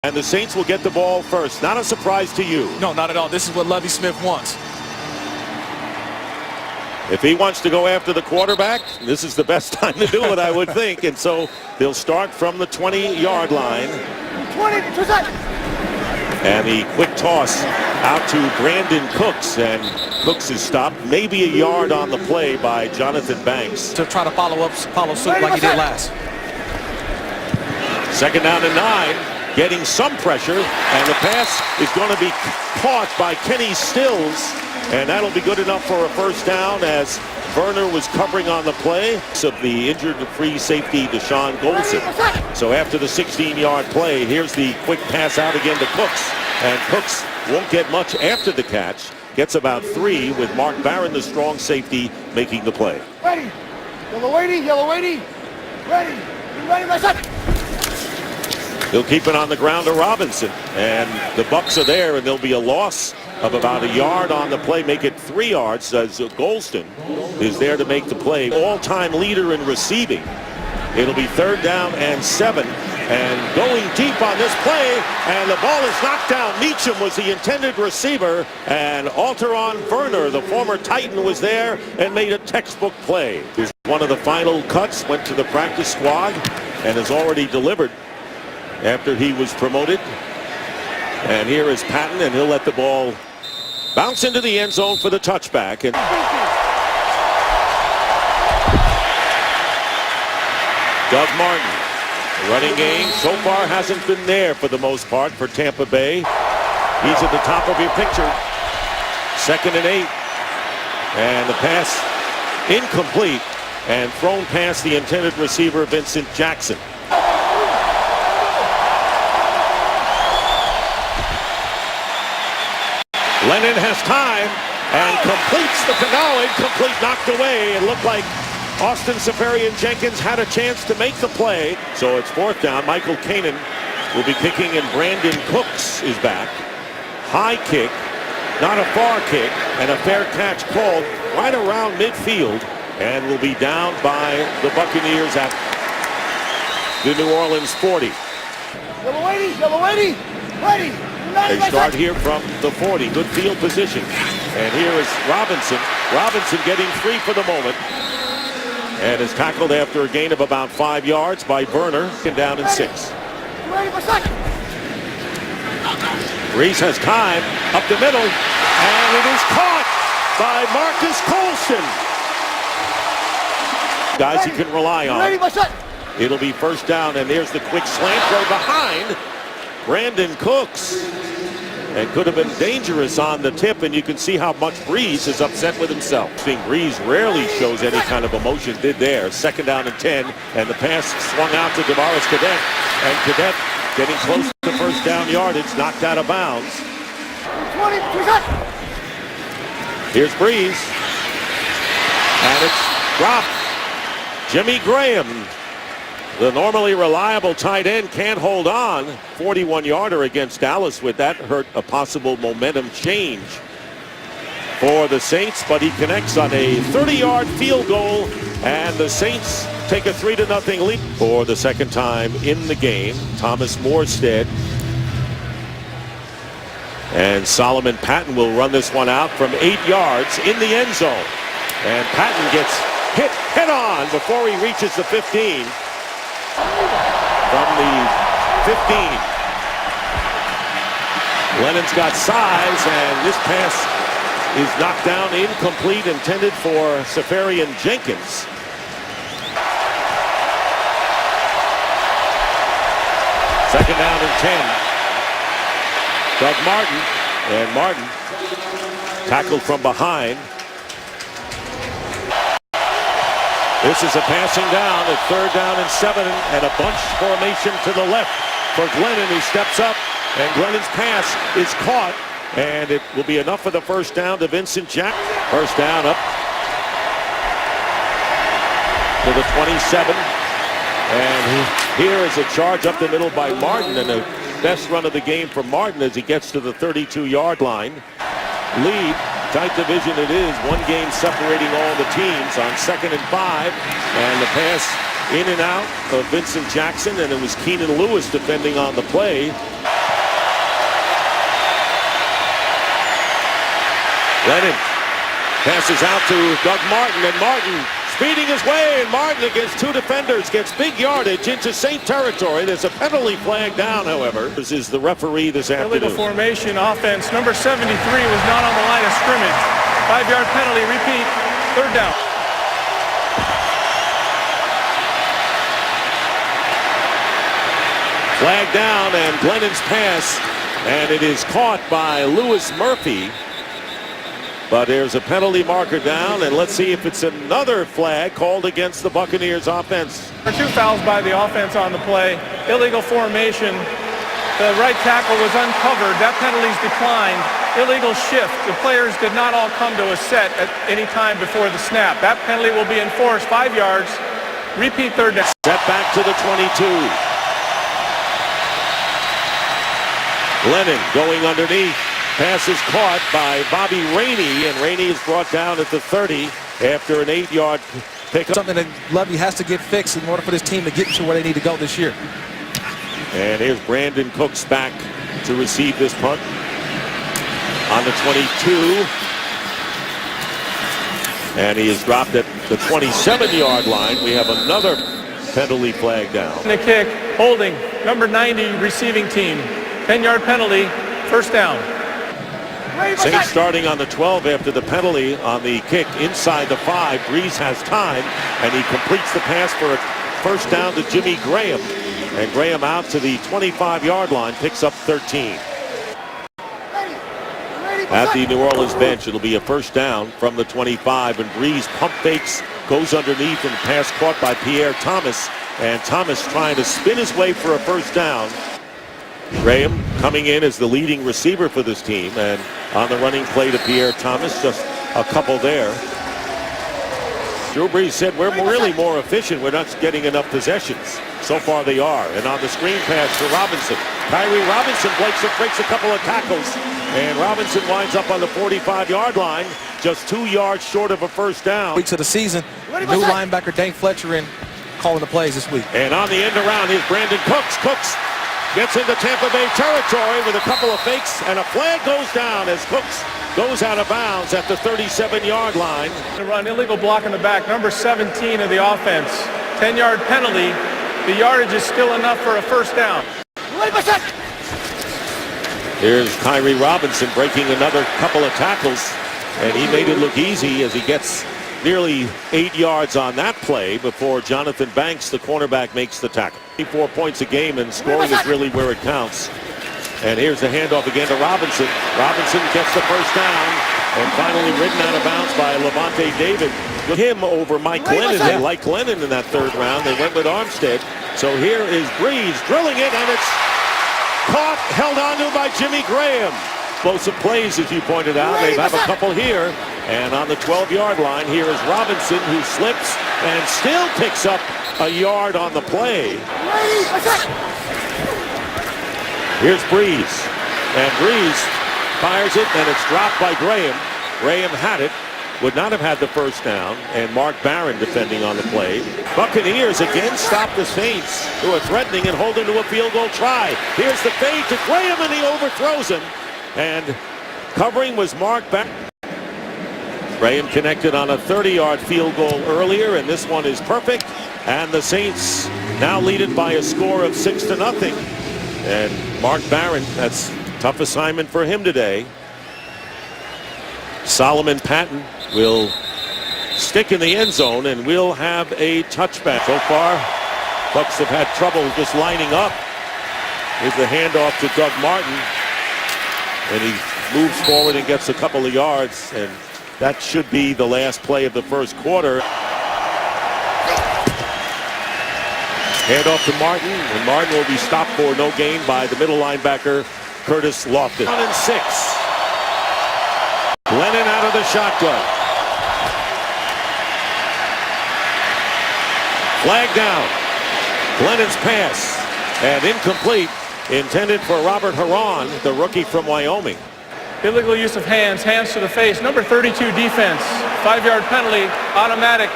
And the Saints will get the ball first. Not a surprise to you. No, not at all. This is what Lovie Smith wants. If he wants to go after the quarterback, this is the best time to do it, I would think. And so they'll start from the 20-yard line. 20%. And the quick toss out to Brandon Cooks. And Cooks is stopped maybe a yard on the play by Jonathan Banks. To try to follow suit like he did last. 2nd down and 9. Getting some pressure, and the pass is going to be caught by Kenny Stills, and that'll be good enough for a first down as Werner was covering on the play of the injured free safety Deshaun Golson. So after the 16-yard play, here's the quick pass out again to Cooks, and Cooks won't get much after the catch. Gets about 3 with Mark Barron, the strong safety, making the play. Ready. Yellow 80, yellow 80. Ready. You ready, my son? He'll keep it on the ground to Robinson, and the Bucs are there, and there'll be a loss of about a yard on the play, make it 3 yards as Golston is there to make the play. All-time leader in receiving. It'll be 3rd down and 7, and going deep on this play, and the ball is knocked down. Meacham was the intended receiver, and Alteron Werner, the former Titan, was there and made a textbook play. One of the final cuts went to the practice squad and has already delivered after he was promoted. And here is Patton, and he'll let the ball bounce into the end zone for the touchback. And Doug Martin, the running game so far hasn't been there for the most part for Tampa Bay. He's at the top of your picture. 2nd and 8. And the pass incomplete and thrown past the intended receiver, Vincent Jackson. Glennon has time and completes the now incomplete, knocked away. It looked like Austin Safarian-Jenkins had a chance to make the play. So it's 4th down. Michael Kanan will be kicking, and Brandon Cooks is back. High kick, not a far kick, and a fair catch called right around midfield, and will be down by the Buccaneers at the New Orleans 40. Yellow 80, yellow 80. Ready. They start here from the 40. Good field position. And here is Robinson. Robinson getting 3 for the moment. And is tackled after a gain of about 5 yards by Werner. And down in 6. Reese has time up the middle. And it is caught by Marcus Colston. Guys he can rely on. It'll be 1st down, and there's the quick slant throw behind Brandon Cooks, and could have been dangerous on the tip, and you can see how much Breeze is upset with himself. I think Breeze rarely shows any kind of emotion, did there. 2nd down and 10, and the pass swung out to Davaris Cadet, and Cadet getting close to the 1st down yardage, knocked out of bounds. 20%. Here's Breeze, and it's dropped. Jimmy Graham, the normally reliable tight end, can't hold on. 41-yarder against Dallas. With that, hurt a possible momentum change for the Saints, but he connects on a 30-yard field goal, and the Saints take a 3-0 lead for the 2nd time in the game. Thomas Morstead and Solomon Patton will run this one out from 8 yards in the end zone, and Patton gets hit head on before he reaches the 15. From the 15. Glennon's got size, and this pass is knocked down, incomplete, intended for Safarian-Jenkins. Second down and 10. Doug Martin, and Martin tackled from behind. This is a passing down at 3rd down and 7, and a bunch formation to the left for Glennon, who steps up, and Glennon's pass is caught, and it will be enough for the 1st down to Vincent Jackson. 1st down up to the 27, and here is a charge up the middle by Martin, and the best run of the game for Martin as he gets to the 32-yard line. Lead. Tight division it is. 1 game separating all the teams on 2nd and 5. And the pass in and out of Vincent Jackson, and it was Keenan Lewis defending on the play. Glennon passes out to Doug Martin, and Martin speeding his way, and Martin against two defenders gets big yardage into Saint territory. There's a penalty flag down, however. This is the referee this afternoon. Illegal formation offense. Number 73 was not on the line of scrimmage. 5-yard penalty. Repeat. Third down. Flag down, and Glennon's pass, and it is caught by Lewis Murphy. But there's a penalty marker down, and let's see if it's another flag called against the Buccaneers offense. There are 2 fouls by the offense on the play. Illegal formation. The right tackle was uncovered. That penalty's declined. Illegal shift. The players did not all come to a set at any time before the snap. That penalty will be enforced. 5 yards. Repeat third down. Set back to the 22. Glennon going underneath. Pass is caught by Bobby Rainey, and Rainey is brought down at the 30 after an 8-yard pickup. Something that Lovey has to get fixed in order for this team to get to where they need to go this year. And here's Brandon Cooks back to receive this punt on the 22. And he is dropped at the 27-yard line. We have another penalty flag down. The kick, holding, number 90 receiving team. 10-yard penalty, first down. Saints starting on the 12 after the penalty on the kick inside the 5. Breeze has time, and he completes the pass for a first down to Jimmy Graham. And Graham out to the 25-yard line, picks up 13. At the New Orleans bench, it'll be a first down from the 25, and Breeze pump fakes, goes underneath, and pass caught by Pierre Thomas. And Thomas trying to spin his way for a first down. Graham coming in as the leading receiver for this team, and on the running play to Pierre Thomas, just a couple there. Drew Brees said we're really more efficient. We're not getting enough possessions. So far they are. And on the screen pass for Robinson. Kyrie Robinson breaks a couple of tackles, and Robinson winds up on the 45-yard line, just 2 yards short of a first down. Weeks of the season, new linebacker Dane Fletcher in calling the plays this week. And on the end around, here's Brandon Cooks. Cooks gets into Tampa Bay territory with a couple of fakes, and a flag goes down as Cooks goes out of bounds at the 37-yard line. To run illegal block in the back, number 17 of the offense. 10-yard penalty. The yardage is still enough for a first down. Here's Kyrie Robinson breaking another couple of tackles, and he made it look easy as he gets nearly 8 yards on that play before Jonathan Banks, the cornerback, makes the tackle. 4 points a game, and scoring is really where it counts. And here's the handoff again to Robinson. Robinson gets the first down, and finally ridden out of bounds by Lavonte David. With him over Mike Glennon. They like Glennon in that third round. They went with Armstead. So here is Breeze drilling it, and it's caught, held onto by Jimmy Graham. Explosive plays, as you pointed out. They have a couple here. And on the 12-yard line, here is Robinson, who slips and still picks up a yard on the play. Here's Breeze. And Breeze fires it, and it's dropped by Graham. Graham had it. Would not have had the first down, and Mark Barron defending on the play. Buccaneers again stop the Saints, who are threatening and holding to a field goal try. Here's the fade to Graham, and he overthrows him. And covering was Mark Barron. Graham connected on a 30-yard field goal earlier, and this one is perfect. And the Saints now lead it by a score of 6-0. And Mark Barron, that's a tough assignment for him today. Solomon Patton will stick in the end zone, and we'll have a touchback. So far, Bucs have had trouble just lining up. Here's the handoff to Doug Martin, and he moves forward and gets a couple of yards, and that should be the last play of the first quarter. Handoff to Martin, and Martin will be stopped for no gain by the middle linebacker, Curtis Lofton. 1-6. Glennon out of the shotgun. Flag down. Glennon's pass, and incomplete, intended for Robert Huron, the rookie from Wyoming. Illegal use of hands to the face. Number 32 defense. 5-yard penalty, automatic.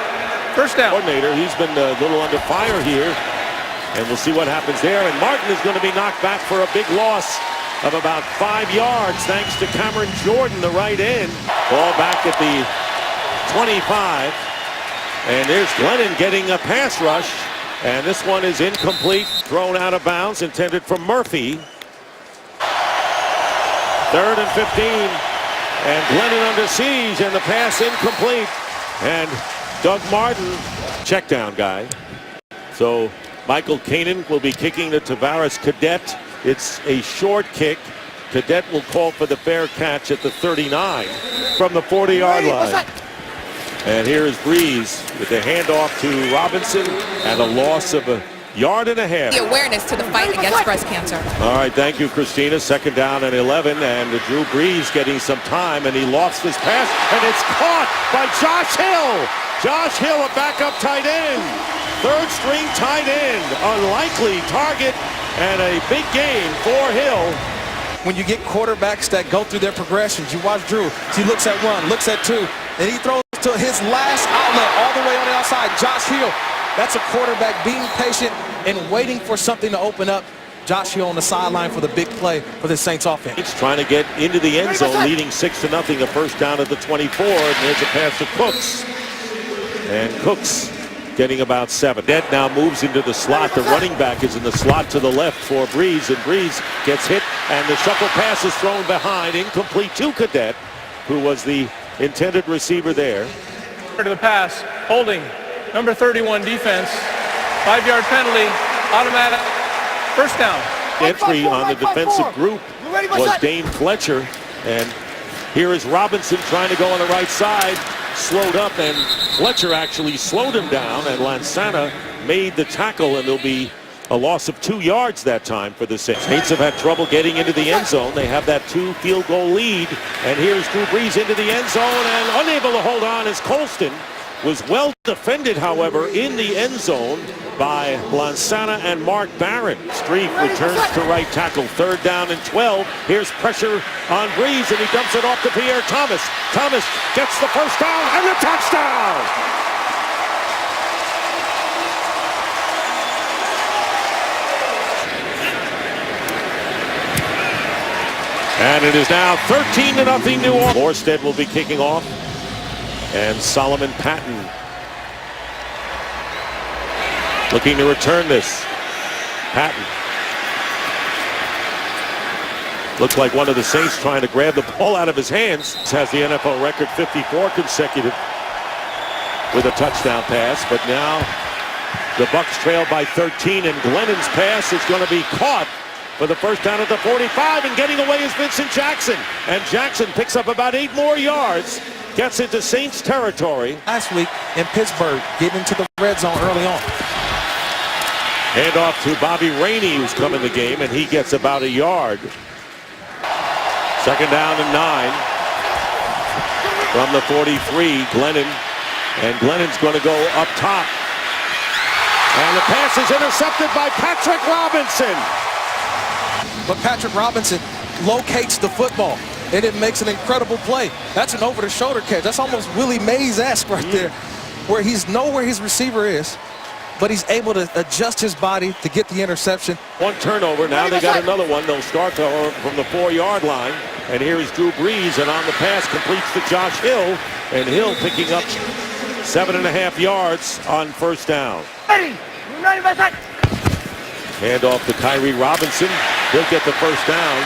First down. Coordinator, he's been a little under fire here, and we'll see what happens there. And Martin is going to be knocked back for a big loss of about 5 yards thanks to Cameron Jordan, the right end. Ball back at the 25. And there's Glennon getting a pass rush. And this one is incomplete, thrown out of bounds, intended for Murphy. 3rd and 15. And Glennon under siege, and the pass incomplete. And Doug Martin, check down guy. So Michael Kanan will be kicking the Tavares Cadet. It's a short kick. Cadet will call for the fair catch at the 39 from the 40-yard line. And here is Breeze with the handoff to Robinson and a loss of 1.5 yards. The awareness to the fight against breast cancer. All right, thank you, Christina. 2nd down and 11, and Drew Brees getting some time, and he lost his pass, and it's caught by Josh Hill. Josh Hill, a backup tight end. 3rd string tight end. Unlikely target, and a big gain for Hill. When you get quarterbacks that go through their progressions, you watch Drew. He looks at 1, looks at 2, and he throws to his last outlet all the way on the outside. Josh Hill. That's a quarterback being patient and waiting for something to open up. Josh Hill on the sideline for the big play for the Saints offense. He's trying to get into the end zone, leading 6-0, a 1st down at the 24, and there's a pass to Cooks. And Cooks getting about 7. Cadet now moves into the slot. The running back is in the slot to the left for Breeze, and Breeze gets hit, and the shuffle pass is thrown behind, incomplete to Cadet, who was the intended receiver there. To the pass, holding. Number 31 defense, 5-yard penalty, automatic, 1st down. Entry on the defensive group was Dane Fletcher, and here is Robinson trying to go on the right side, slowed up, and Fletcher actually slowed him down, and Lansana made the tackle, and there'll be a loss of 2 yards that time for the Saints. Saints have had trouble getting into the end zone. They have that 2-field goal lead, and here's Drew Brees into the end zone, and unable to hold on as Colston was well defended, however, in the end zone by Lansana and Mark Barron. Street returns to right tackle. 3rd down and 12. Here's pressure on Breeze, and he dumps it off to Pierre Thomas. Thomas gets the 1st down and the touchdown! And it is now 13-0 New Orleans. Morstead will be kicking off. And Solomon Patton looking to return this. Patton. Looks like one of the Saints trying to grab the ball out of his hands. Has the NFL record 54 consecutive with a touchdown pass. But now the Bucs trail by 13, and Glennon's pass is going to be caught for the 1st down at the 45, and getting away is Vincent Jackson. And Jackson picks up about 8 more yards. Gets into Saints territory. Last week in Pittsburgh, getting into the red zone early on. Handoff to Bobby Rainey, who's come in the game, and he gets about 1 yard. 2nd down and 9. From the 43, Glennon. And Glennon's going to go up top. And the pass is intercepted by Patrick Robinson. But Patrick Robinson locates the football, and it makes an incredible play. That's an over-the-shoulder catch. That's almost Willie Mays-esque right there, where he's know where his receiver is, but he's able to adjust his body to get the interception. 1 turnover. Now they got another one. They'll start from the 4-yard line. And here is Drew Brees, and on the pass completes to Josh Hill, and Hill picking up 7.5 yards on 1st down. Handoff to Kyrie Robinson. He'll get the 1st down.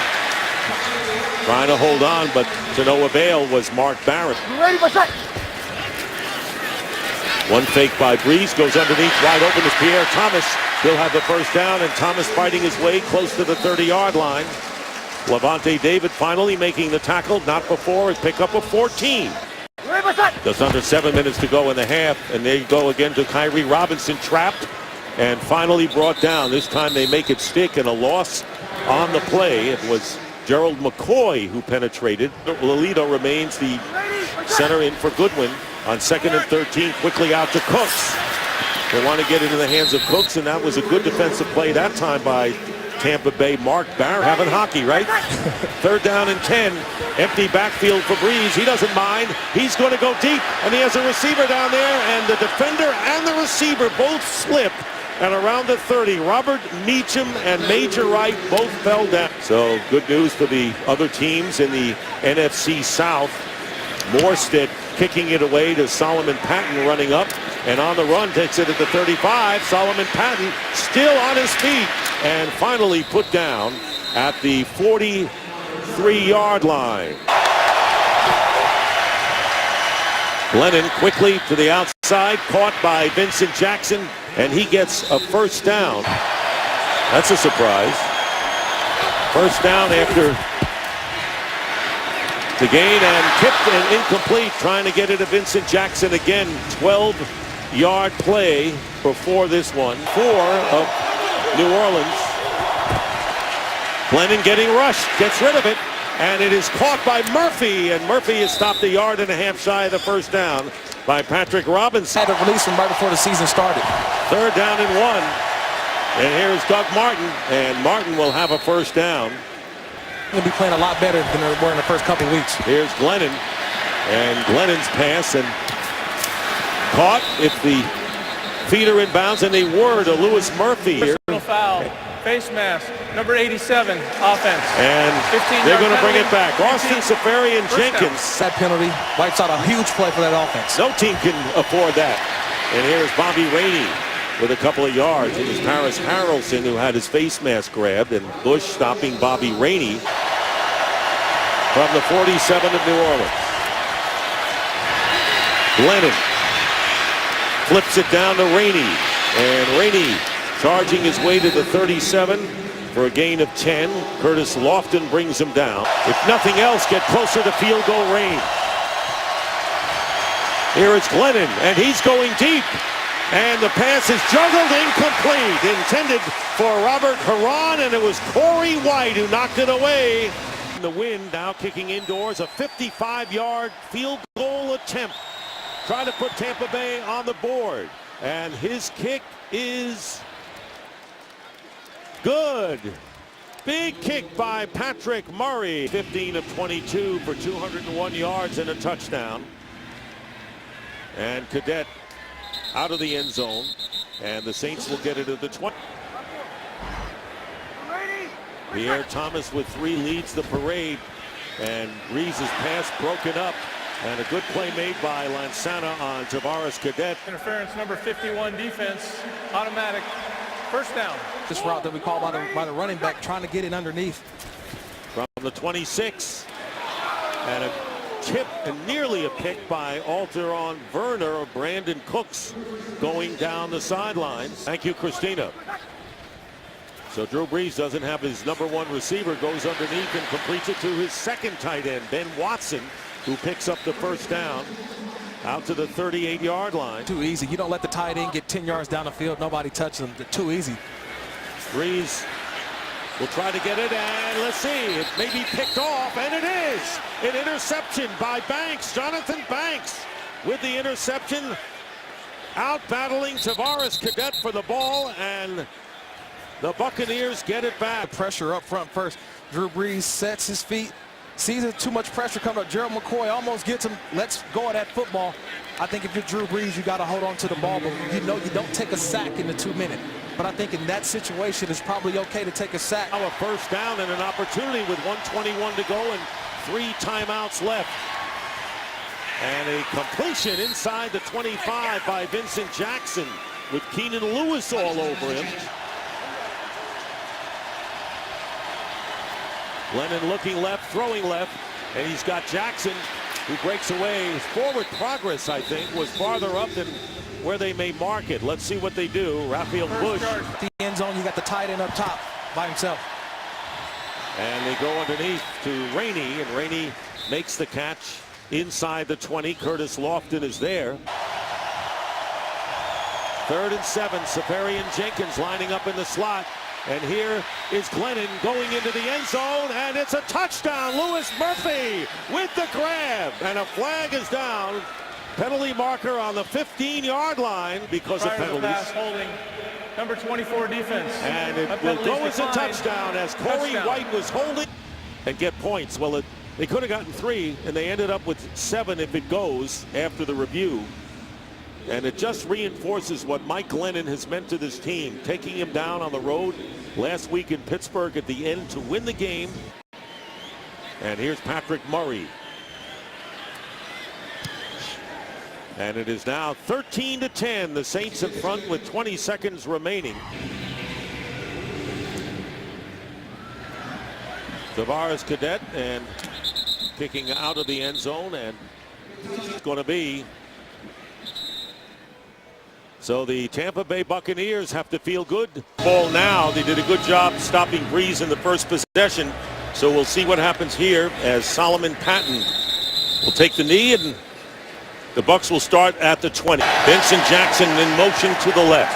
Trying to hold on, but to no avail was Mark Barron. One fake by Breeze, goes underneath, wide open is Pierre Thomas. He'll have the 1st down, and Thomas fighting his way close to the 30-yard line. Lavonte David finally making the tackle, not before his pickup of 14. Just under 7 minutes to go in the half, and they go again to Kyrie Robinson, trapped and finally brought down. This time they make it stick, and a loss on the play. It was Gerald McCoy who penetrated. Lolito remains the center in for Goodwin on 2nd and 13, quickly out to Cooks. They want to get into the hands of Cooks, and that was a good defensive play that time by Tampa Bay. Mark Barron having hockey, right? 3rd down and 10. Empty backfield for Breeze. He doesn't mind. He's going to go deep, and he has a receiver down there, and the defender and the receiver both slip, And around the 30, Robert Meacham and Major Wright both fell down. So good news for the other teams in the NFC South. Morstead kicking it away to Solomon Patton running up. And on the run takes it at the 35. Solomon Patton still on his feet. And finally put down at the 43-yard line. Glennon quickly to the outside, caught by Vincent Jackson, and he gets a first down. That's a surprise. First down after the gain, and tipped and incomplete, trying to get it to Vincent Jackson again. 12-yard play before this one. 4 of New Orleans. Glennon getting rushed, gets rid of it. And it is caught by Murphy, and Murphy is stopped 1.5 yards shy of the first down by Patrick Robinson. Had to release him right before the season started. 3rd down and 1. And here's Doug Martin, and Martin will have a first down. They'll be playing a lot better than they were in the first couple of weeks. Here's Glennon, and Glennon's pass, and caught if the feet are in bounds, and they were to Lewis Murphy here. Personal foul. Face mask, number 87, offense. And they're going to bring it back. Austin Safarian Jenkins. That penalty wipes out a huge play for that offense. No team can afford that. And here's Bobby Rainey with a couple of yards. It was Paris Harrelson who had his face mask grabbed, and Bush stopping Bobby Rainey from the 47 of New Orleans. Glennon flips it down to Rainey, and Rainey charging his way to the 37 for a gain of 10. Curtis Lofton brings him down. If nothing else, get closer to field goal range. Here it's Glennon, and he's going deep. And the pass is juggled incomplete. Intended for Robert Haran, and it was Corey White who knocked it away. The wind now kicking indoors. A 55-yard field goal attempt. Trying to put Tampa Bay on the board. And his kick is good. Big kick by Patrick Murray. 15 of 22 for 201 yards and a touchdown. And Cadet out of the end zone. And the Saints will get it at the 20. Pierre Thomas with 3 leads the parade. And Reeves' pass broken up. And a good play made by Lansana on Tavares Cadet. Interference, number 51, defense, automatic. First down. This route that we call by the running back, trying to get it underneath. From the 26. And a tip and nearly a pick by Alteron Werner of Brandon Cooks going down the sidelines. Thank you, Christina. So Drew Brees doesn't have his number 1 receiver, goes underneath and completes it to his second tight end, Ben Watson, who picks up the first down out to the 38-yard line. Too easy. You don't let the tight end get 10 yards down the field. Nobody touches them. They're too easy. Brees will try to get it, and let's see. It may be picked off, and it is. An interception by Banks. Jonathan Banks with the interception. Out battling Tavares Cadet for the ball, and the Buccaneers get it back. Pressure up front first. Drew Brees sets his feet. Sees too much pressure coming up. Gerald Mc Coy almost gets him. Let's go at that football. I think if you're Drew Brees, you got to hold on to the ball, but you know you don't take a sack in the 2 minute. But I think in that situation, it's probably okay to take a sack. Now a first down and an opportunity with 1:21 to go and 3 timeouts left. And a completion inside the 25 by Vincent Jackson with Keenan Lewis all over him. Glennon looking left, throwing left, and he's got Jackson who breaks away. His forward progress, I think, was farther up than where they may mark it. Let's see what they do. Raphael Bush. The end zone, you got the tight end up top by himself. And they go underneath to Rainey, and Rainey makes the catch inside the 20. Curtis Lofton is there. 3rd and 7. Safarian Jenkins lining up in the slot. And here is Glennon going into the end zone, and it's a touchdown. Lewis Murphy with the grab, and a flag is down. Penalty marker on the 15-yard line because of penalties. Pass holding, number 24 defense. And it will go as a touchdown as Corey White was holding and get points. Well, they could have gotten 3, and they ended up with 7 if it goes after the review. And it just reinforces what Mike Glennon has meant to this team, taking him down on the road last week in Pittsburgh at the end to win the game. And here's Patrick Murray. And it is now 13-10. The Saints in front with 20 seconds remaining. Tavares Cadet and kicking out of the end zone, and it's going to be. So the Tampa Bay Buccaneers have to feel good. Ball now. They did a good job stopping Breeze in the first possession. So we'll see what happens here as Solomon Patton will take the knee, and the Bucs will start at the 20. Vincent Jackson in motion to the left.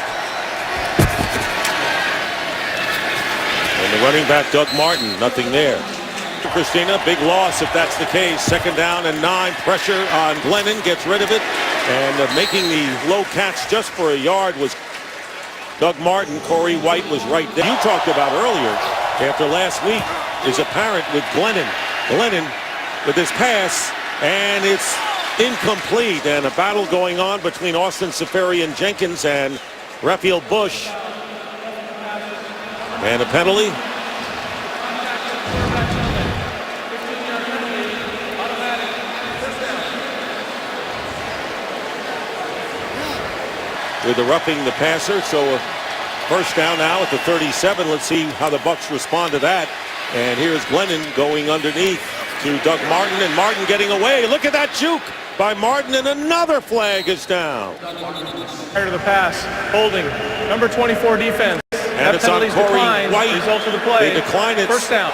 And the running back Doug Martin, nothing there. Christina, big loss if that's the case. Second down and 9. Pressure on Glennon, gets rid of it. And making the low catch just for a yard was Doug Martin. Corey White was right there. You talked about earlier, after last week, is apparent with Glennon. Glennon with his pass, and it's incomplete. And a battle going on between Austin Safarian Jenkins and Raphael Bush. And a penalty. With the roughing the passer, so a first down now at the 37. Let's see how the Bucs respond to that. And here's Glennon going underneath to Doug Martin, and Martin getting away. Look at that juke by Martin, and another flag is down. Prior to the pass, holding, number 24 defense. And it's on Corey White. Result of the play. They decline it. First down.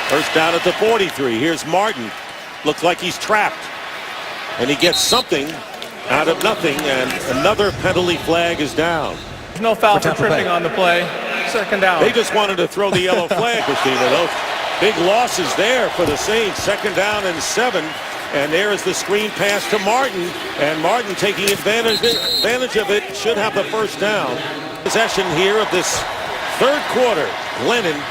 First down at the 43. Here's Martin. Looks like he's trapped. And he gets something out of nothing, and another penalty flag is down. There's no foul for tripping on the play. Second down. They just wanted to throw the yellow flag, Christina. Those big losses there for the Saints. Second down and 7. And there is the screen pass to Martin. And Martin taking advantage of it. Should have the first down. Possession here of this third quarter. Glennon.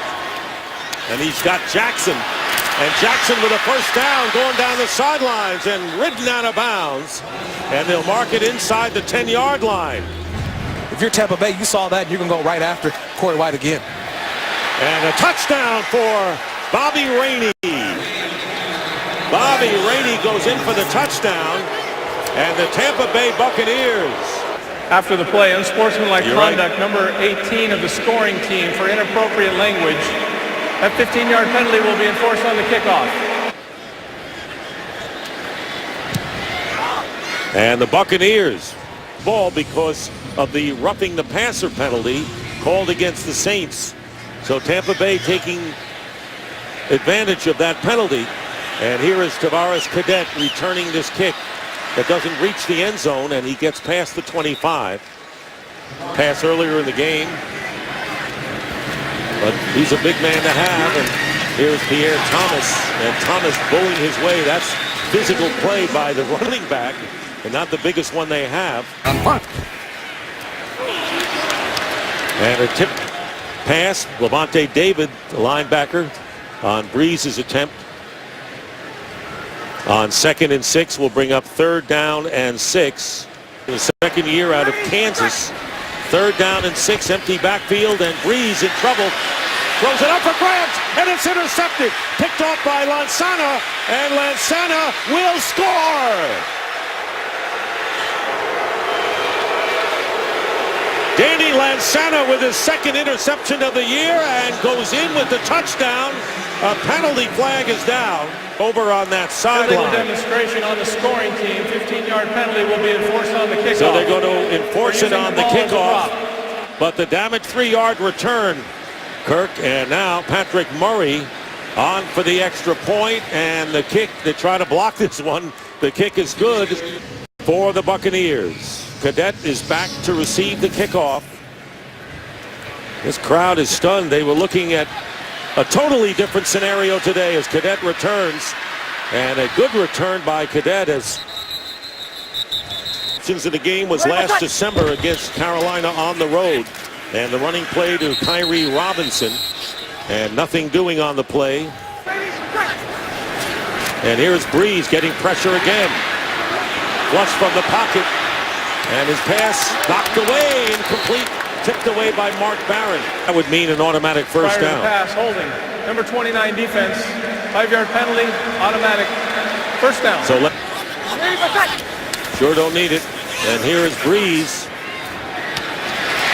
And he's got Jackson. And Jackson with a first down going down the sidelines and ridden out of bounds. And they'll mark it inside the 10-yard line. If you're Tampa Bay, you saw that, and you're going to go right after Corey White again. And a touchdown for Bobby Rainey. Bobby Rainey goes in for the touchdown. And the Tampa Bay Buccaneers. After the play, unsportsmanlike conduct, right. number 18 of the scoring team for inappropriate language. That 15-yard penalty will be enforced on the kickoff. And the Buccaneers ball because of the roughing the passer penalty called against the Saints. So Tampa Bay taking advantage of that penalty. And here is Tavares Cadet returning this kick that doesn't reach the end zone, and he gets past the 25. Pass earlier in the game. But he's a big man to have, and here's Pierre Thomas. And Thomas bowling his way. That's physical play by the running back, and not the biggest one they have. And a tip pass. Lavonte David, the linebacker, on Breeze's attempt. On 2nd and 6, will bring up 3rd down and 6. The second year out of Kansas. 3rd down and 6, empty backfield, and Breeze in trouble. Throws it up for grabs, and it's intercepted. Picked off by Lansana, and Lansana will score. Danny Lansana with his 2nd interception of the year and goes in with the touchdown. A penalty flag is down over on that sideline. Illegal demonstration on the scoring team. 15-yard penalty will be enforced on the kickoff. So they're going to enforce it on the kickoff. But the damaged 3-yard return, Kirk, and now Patrick Murray on for the extra point, and the kick to try to block this one. The kick is good for the Buccaneers. Cadet is back to receive the kickoff. This crowd is stunned. They were looking at a totally different scenario today as Cadet returns, and a good return by Cadet as since the game was last December against Carolina on the road. And the running play to Kyrie Robinson, and nothing doing on the play. And here's Breeze getting pressure again. Flush from the pocket. And his pass knocked away, incomplete, tipped away by Mark Barron. That would mean an automatic first Prior to down. the pass, holding. Number 29 defense, 5-yard penalty, automatic first down. So sure don't need it. And here is Breeze.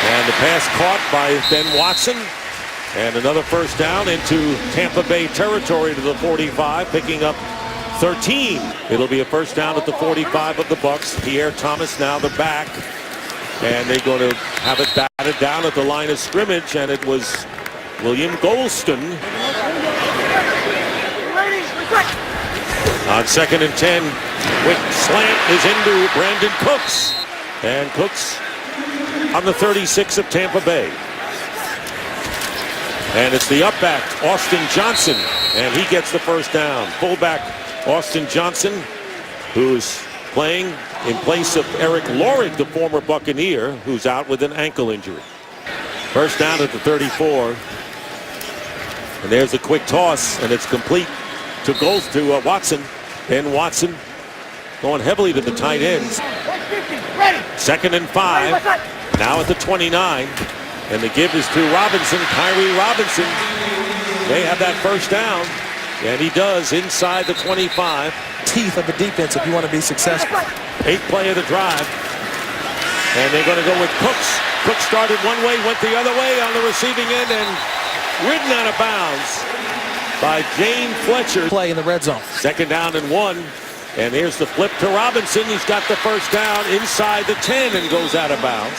And the pass caught by Ben Watson. And another first down into Tampa Bay territory to the 45, picking up 13. It'll be a first down at the 45 of the Bucs. Pierre Thomas now the back. And they're going to have it batted down at the line of scrimmage. And it was William Golston on 2nd and 10. Quick slant is into Brandon Cooks. And Cooks on the 36 of Tampa Bay. And it's the up back, Austin Johnson. And he gets the first down. Fullback Austin Johnson, who's playing in place of Eric Lorick, the former Buccaneer, who's out with an ankle injury. First down at the 34. And there's a quick toss, and it's complete to Watson. And Watson going heavily to the tight ends. 2nd and 5. Now at the 29. And the give is to Robinson, Kyrie Robinson. They have that first down. And he does inside the 25. Teeth of the defense if you want to be successful. 8th play of the drive. And they're going to go with Cooks. Cooks started one way, went the other way on the receiving end, and ridden out of bounds by Jane Fletcher. Play in the red zone. 2nd down and 1. And here's the flip to Robinson. He's got the first down inside the 10 and goes out of bounds.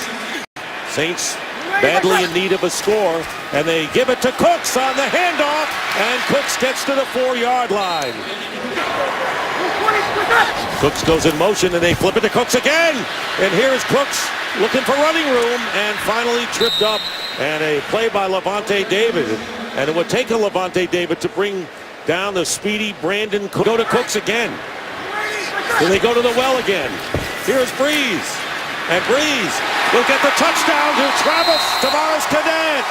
Saints badly in need of a score, and they give it to Cooks on the handoff, and Cooks gets to the 4-yard line. Cooks goes in motion, and they flip it to Cooks again. And here is Cooks looking for running room, and finally tripped up. And a play by Lavonte David. And it would take a Lavonte David to bring down the speedy Brandon Cooks. Go to Cooks again. Then they go to the well again. Here's Breeze. And Breeze will get the touchdown to Travis Tavares Cadet.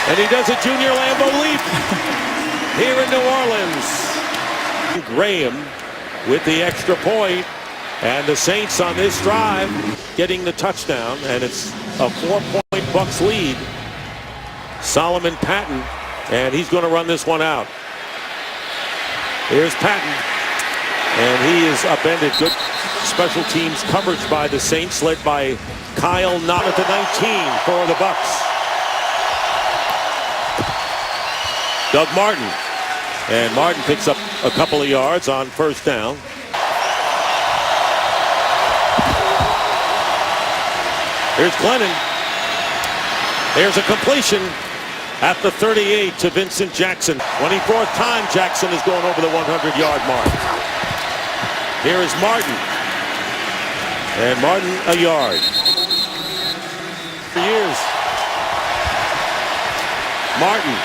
And he does a Junior Lambeau leap here in New Orleans. Graham with the extra point. And the Saints on this drive getting the touchdown. And it's a 4-point Bucs lead. Solomon Patton. And he's going to run this one out. Here's Patton. And he is upended. Good special teams coverage by the Saints, led by Kyle Knott at the 19 for the Bucs. Doug Martin. And Martin picks up a couple of yards on first down. Here's Glennon. There's a completion at the 38 to Vincent Jackson. 24th time Jackson is going over the 100-yard mark. Here is Martin. And Martin a yard. For years. Martin.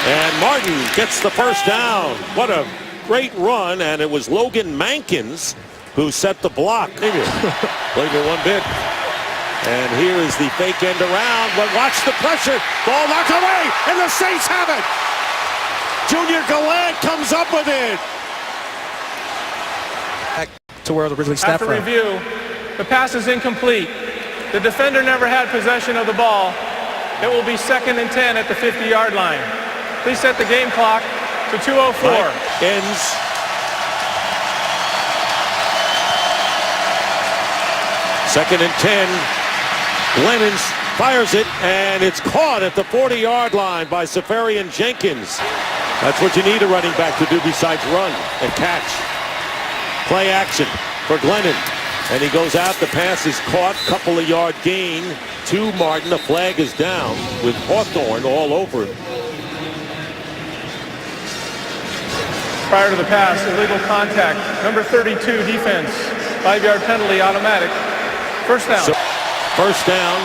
And Martin gets the first down. What a great run. And it was Logan Mankins who set the block. Played it one bit. And here is the fake end around. But watch the pressure. Ball knocked away. And the Saints have it. Junior Gallant comes up with it. To where it originally snapped After review, the pass is incomplete. The defender never had possession of the ball. It will be 2nd and 10 at the 50-yard line. Please set the game clock to 2:04. Ends. Second and 10. Glennon fires it, and it's caught at the 40-yard line by Safarian Jenkins. That's what you need a running back to do besides run and catch. Play action for Glennon. And he goes out. The pass is caught. Couple of yard gain to Martin. The flag is down with Hawthorne all over it. Prior to the pass, illegal contact. Number 32 defense. 5-yard penalty, automatic. First down. So, first down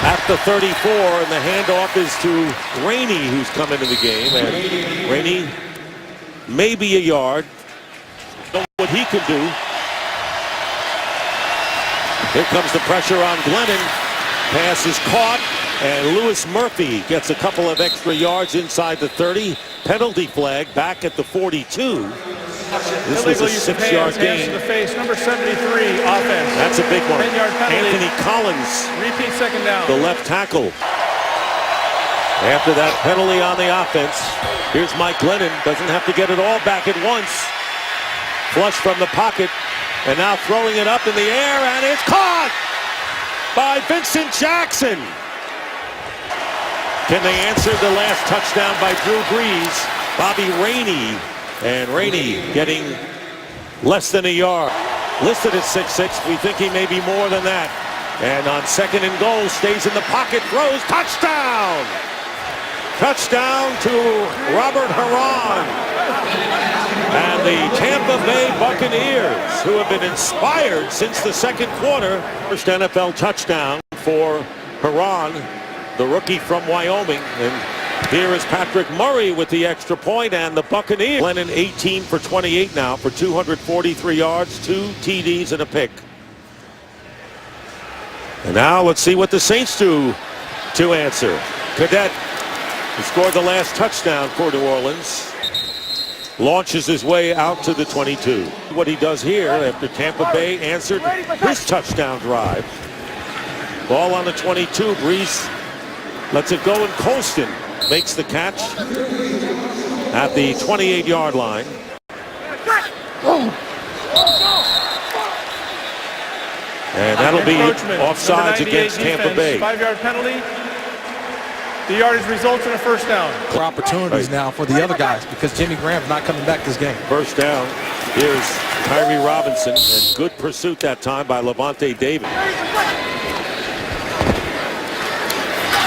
at the 34, and the handoff is to Rainey, who's come into the game. And Rainey maybe a yard. Know what he can do. Here comes the pressure on Glennon. Pass is caught, And Lewis Murphy gets a couple of extra yards inside the 30. Penalty flag back at the 42. This was a 6-yard gain. To the face, number 73, offense. That's a big one. 10-yard penalty. Anthony Collins, Repeat second down. the left tackle. After that penalty on the offense, here's Mike Glennon. Doesn't have to get it all back at once. Flush from the pocket. And now throwing it up in the air, and it's caught by Vincent Jackson. Can they answer the last touchdown by Drew Brees? Bobby Rainey. And Rainey getting less than a yard. Listed at 6'6". We think he may be more than that. And on 2nd and goal, stays in the pocket, throws, touchdown! Touchdown to Robert Herron. And the Tampa Bay Buccaneers, who have been inspired since the second quarter. First NFL touchdown for Herron, the rookie from Wyoming. And here is Patrick Murray with the extra point, and the Buccaneers. Glennon 18 for 28 now for 243 yards, 2 TDs and a pick. And now let's see what the Saints do to answer. Cadet, who scored the last touchdown for New Orleans, launches his way out to the 22. What he does here after Tampa Bay answered his touchdown drive. Ball on the 22. Brees lets it go, and Colston makes the catch at the 28-yard line. And that'll be offsides against Tampa Bay. 5-yard penalty. The yardage results in a first down. For opportunities now for the other guys, because Jimmy Graham's not coming back this game. First down. Here's Tyree Robinson, and good pursuit that time by Lavonte David.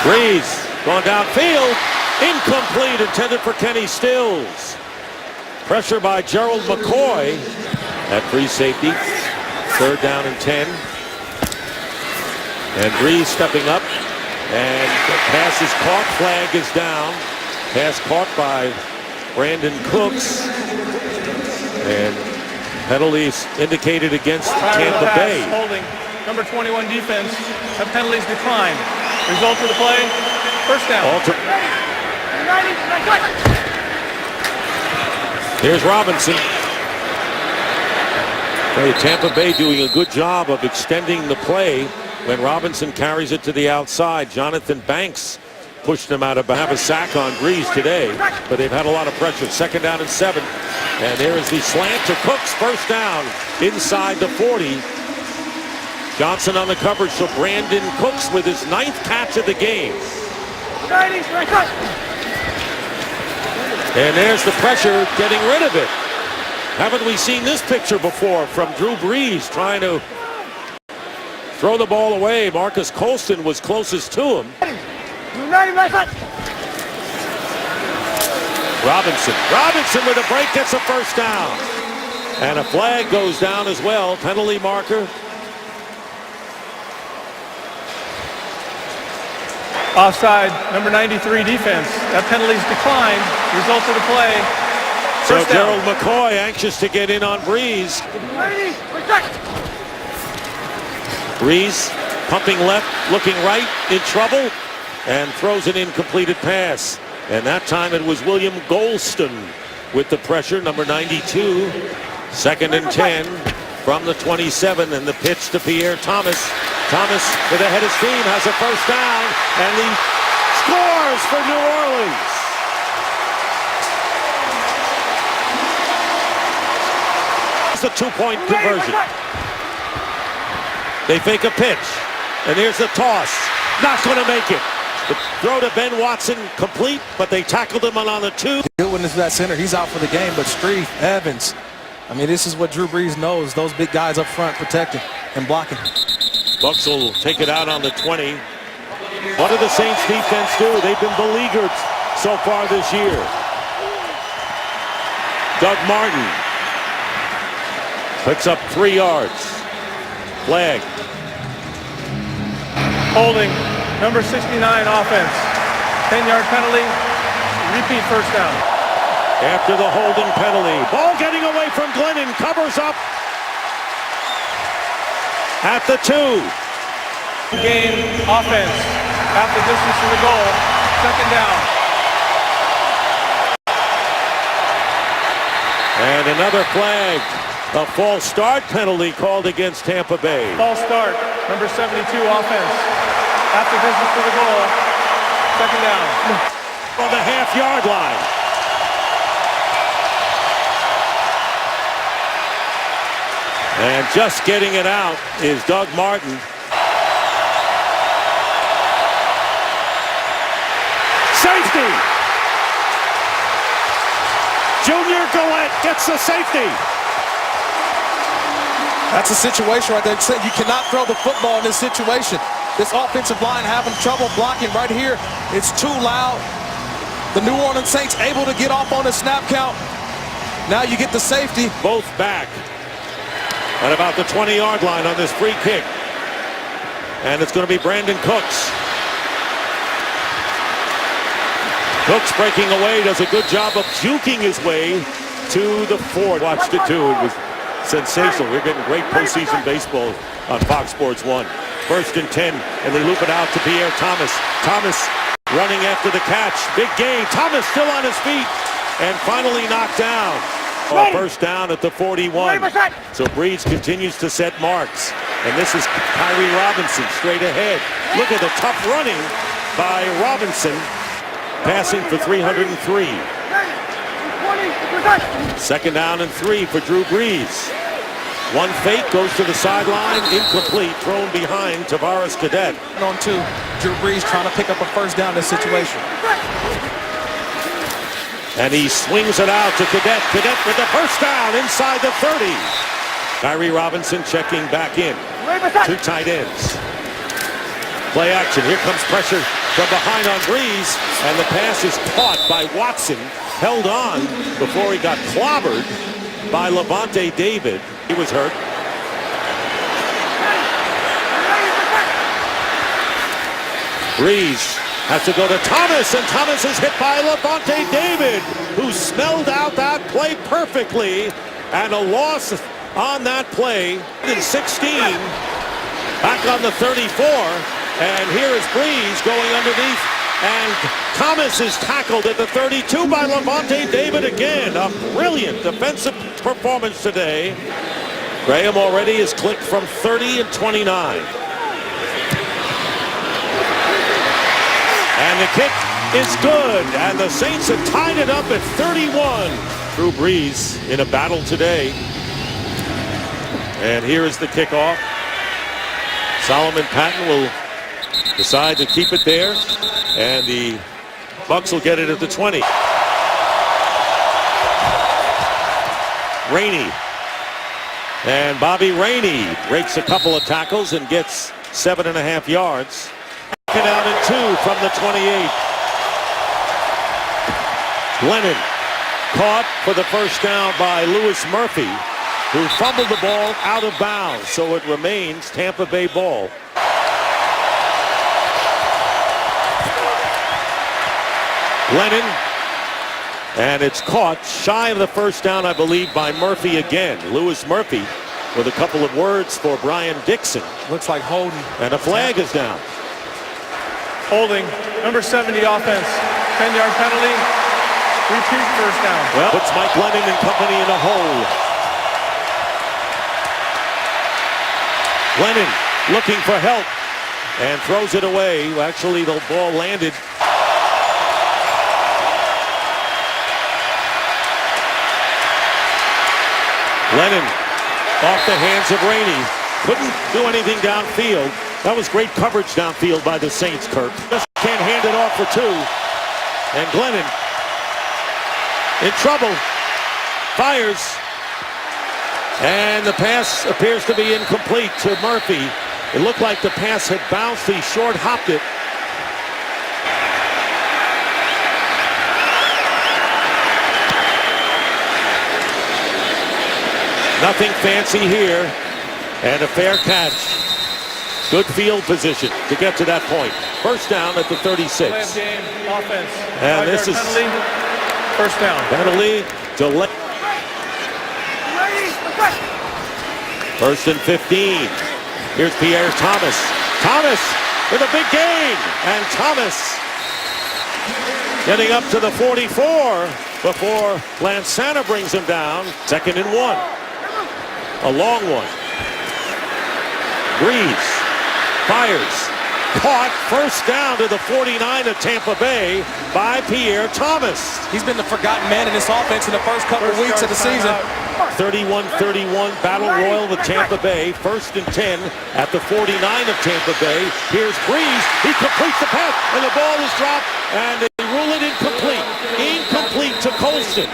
Brees going downfield, incomplete, intended for Kenny Stills. Pressure by Gerald Mc Coy at free safety. 3rd down and 10. And Brees stepping up, and the pass is caught. Flag is down. Pass caught by Brandon Cooks, and penalties indicated against Tampa Bay. Holding. Number 21 defense. That penalties declined. Result of the play, first down. Here's Robinson. Tampa Bay doing a good job of extending the play when Robinson carries it to the outside. Jonathan Banks pushed them out of have a sack on Brees today, but they've had a lot of pressure. 2nd down and 7. And there is the slant to Cooks, first down inside the 40. Johnson on the coverage, so Brandon Cooks with his 9th catch of the game. And there's the pressure, getting rid of it. Haven't we seen this picture before from Drew Brees trying to throw the ball away? Marcus Colston was closest to him. Robinson with a break gets a first down. And a flag goes down as well. Penalty marker. Offside, number 93 defense. That penalty's declined. Result of the play. So Gerald Mc Coy anxious to get in on Brees. Brees pumping left, looking right, in trouble, and throws an incompleted pass. And that time it was William Golston with the pressure, number 92. 2nd and 10 from the 27, and the pitch to Pierre Thomas. Thomas with a head of steam has a first down, and he scores for New Orleans. It's a 2-point conversion. They fake a pitch, and here's the toss. Not going to make it. The throw to Ben Watson complete, but they tackled him on the 2. Good one is that center. He's out for the game, but Street, Evans, I mean, this is what Drew Brees knows. Those big guys up front protecting and blocking. Bucs will take it out on the 20. What do the Saints defense do? They've been beleaguered so far this year. Doug Martin picks up 3 yards. Flag. Holding, number 69 offense. 10-yard penalty, repeat first down. After the holding penalty. Ball getting away from Glennon, covers up at the 2. Game offense. Half the distance to the goal. Second down. And another flag. A false start penalty called against Tampa Bay. False start. Number 72 offense. Half the distance to the goal. Second down. On the half-yard line. And just getting it out is Doug Martin. Safety! Junior Galette gets the safety. That's a situation right there. You cannot throw the football in this situation. This offensive line having trouble blocking right here. It's too loud. The New Orleans Saints able to get off on the snap count. Now you get the safety. Both back at about the 20-yard line on this free kick. And it's going to be Brandon Cooks. Cooks breaking away, does a good job of juking his way to the 4. Watched it too. It was sensational. We're getting great postseason baseball on Fox Sports 1. 1st and 10, and they loop it out to Pierre Thomas. Thomas running after the catch. Big gain. Thomas still on his feet and finally knocked down. First down at the 41. So Breeze continues to set marks. And this is Kyrie Robinson straight ahead. Look at the tough running by Robinson, passing for 303. Second down and 3 for Drew Brees. One fake goes to the sideline, incomplete, thrown behind Tavares Cadet. On 2, Drew Brees trying to pick up a first down in this situation. And he swings it out to Cadet. Cadet with the first down inside the 30. Kyrie Robinson checking back in. 2 tight ends. Play action. Here comes pressure from behind on Brees. And the pass is caught by Watson. Held on before he got clobbered by Lavonte David. He was hurt. Brees has to go to Thomas, and Thomas is hit by Lavonte David, who smelled out that play perfectly, and a loss on that play in 16, back on the 34, and here is Brees going underneath, and Thomas is tackled at the 32 by Lavonte David again. A brilliant defensive performance today. Graham already is clicked from 30 and 29. And the kick is good, and the Saints have tied it up at 31. Drew Brees in a battle today. And here is the kickoff. Solomon Patton will decide to keep it there, and the Bucs will get it at the 20. Rainey. And Bobby Rainey breaks a couple of tackles and gets 7.5 yards. Second down and 2 from the 28. Glennon caught for the first down by Lewis Murphy, who fumbled the ball out of bounds, so it remains Tampa Bay ball. Glennon, and it's caught shy of the first down, I believe, by Murphy again. Lewis Murphy with a couple of words for Brian Dixon. Looks like holding. And a flag is down. Holding. Number 70 offense. 10-yard penalty. Repeat first down. Well, puts Mike Glennon and company in a hole. Glennon looking for help and throws it away. Actually, the ball landed. Glennon off the hands of Rainey. Couldn't do anything downfield. That was great coverage downfield by the Saints, Kirk. Just can't hand it off for 2. And Glennon in trouble. Fires. And the pass appears to be incomplete to Murphy. It looked like the pass had bounced. He short hopped it. Nothing fancy here, and a fair catch. Good field position to get to that point. First down at the 36. Play of game, offense. And this is penalty, first down. Penalty, delay. First and 15. Here's Pierre Thomas. Thomas with a big gain. And Thomas getting up to the 44 before Lansana brings him down. 2nd and 1. A long one. Breeze fires. Caught. First down to the 49 of Tampa Bay by Pierre Thomas. He's been the forgotten man in this offense in the first couple of weeks of the season. 31-31 battle royal with Tampa Bay. 1st and 10 at the 49 of Tampa Bay. Here's Breeze. He completes the pass, and the ball is dropped, and they rule it incomplete. Incomplete to Colston.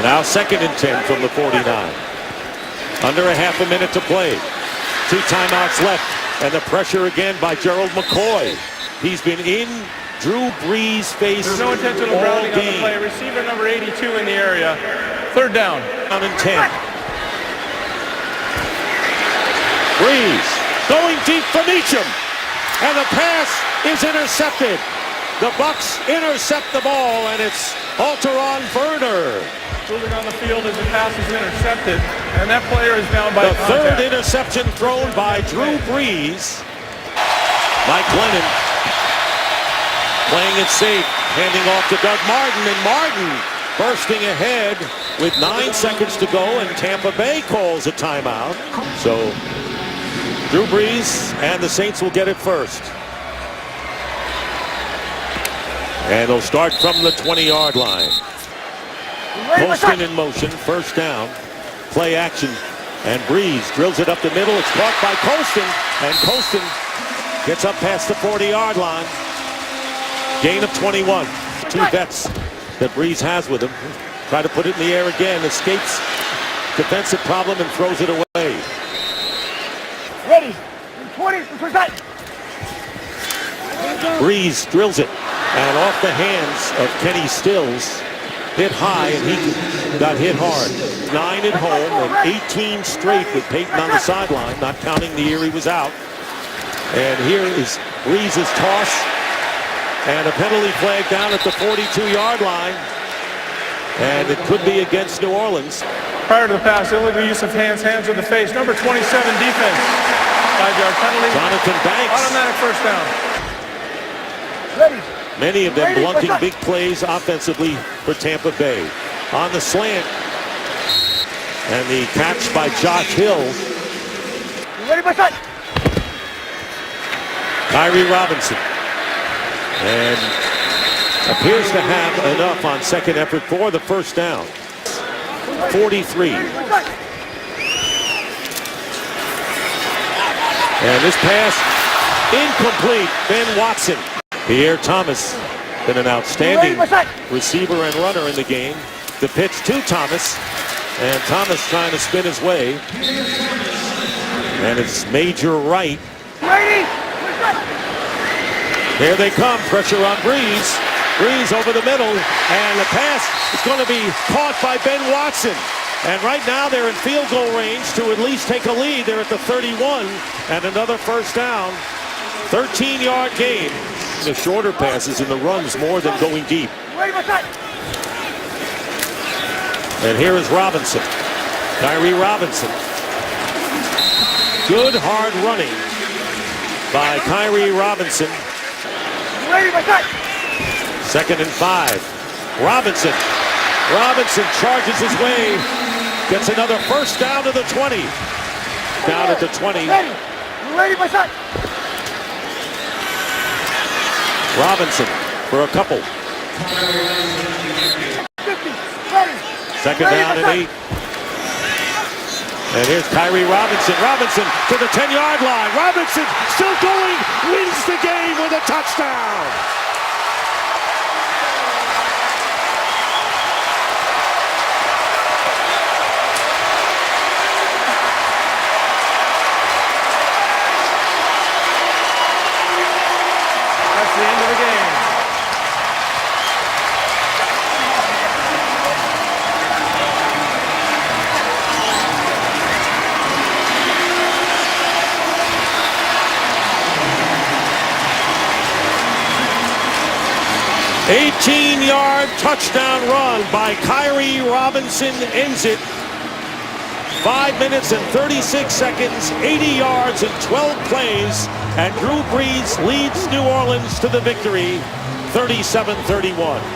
And now 2nd and 10 from the 49. Under a half a minute to play. 2 timeouts left. And the pressure again by Gerald Mc Coy. He's been in Drew Brees' face There's no intentional all grounding on the game. play. Receiver number 82 in the area. 3rd down. Down and 10. Brees going deep for Meacham. And the pass is intercepted. The Bucs intercept the ball, and it's Alteron Werner. Moving on the field as the pass is intercepted, and that player is down by The contact. 3rd interception thrown by Drew Brees. Mike Glennon playing it safe, handing off to Doug Martin, and Martin bursting ahead with 9 seconds to go, and Tampa Bay calls a timeout. So Drew Brees and the Saints will get it first. And they'll start from the 20-yard line. Colston in motion, 1st down, play action, and Breeze drills it up the middle. It's caught by Colston, and Colston gets up past the 40-yard line. Gain of 21. 2 vets that Breeze has with him. Try to put it in the air again, escapes defensive problem and throws it away. Ready. 20. Breeze drills it, and off the hands of Kenny Stills. Hit high, and he got hit hard. 9 at home and 18 straight with Peyton on the sideline, not counting the year he was out. And here is Breeze's toss, and a penalty flag down at the 42-yard line. And it could be against New Orleans. Prior to the pass, illegal use of hands in the face. Number 27 defense. 5-yard penalty. Jonathan Banks. Automatic 1st down. Ready. Many of them blunting big plays offensively for Tampa Bay. On the slant, and the catch by Josh Hill. Ready, my son. Kyrie Robinson. And appears to have enough on 2nd effort for the 1st down. 43. And this pass incomplete. Ben Watson. Pierre Thomas, been an outstanding receiver and runner in the game. The pitch to Thomas, and Thomas trying to spin his way. And it's Major Wright. There they come, pressure on Breeze. Breeze over the middle, and the pass is going to be caught by Ben Watson. And right now they're in field goal range to at least take a lead. They're at the 31, and another 1st down. 13-yard gain. The shorter passes and the runs more than going deep. And here is Robinson. Kyrie Robinson. Good hard running by Kyrie Robinson. 2nd and 5. Robinson. Robinson charges his way. Gets another 1st down to the 20. Down at the 20. Ready, my son. Robinson for a couple. 2nd down and 8. And here's Kyrie Robinson. Robinson to the 10-yard line. Robinson still going. Wins the game with a touchdown. That's the end of the game. 18-yard touchdown run by Kyrie Robinson ends it. 5 minutes and 36 seconds, 80 yards and 12 plays, and Drew Brees leads New Orleans to the victory, 37-31.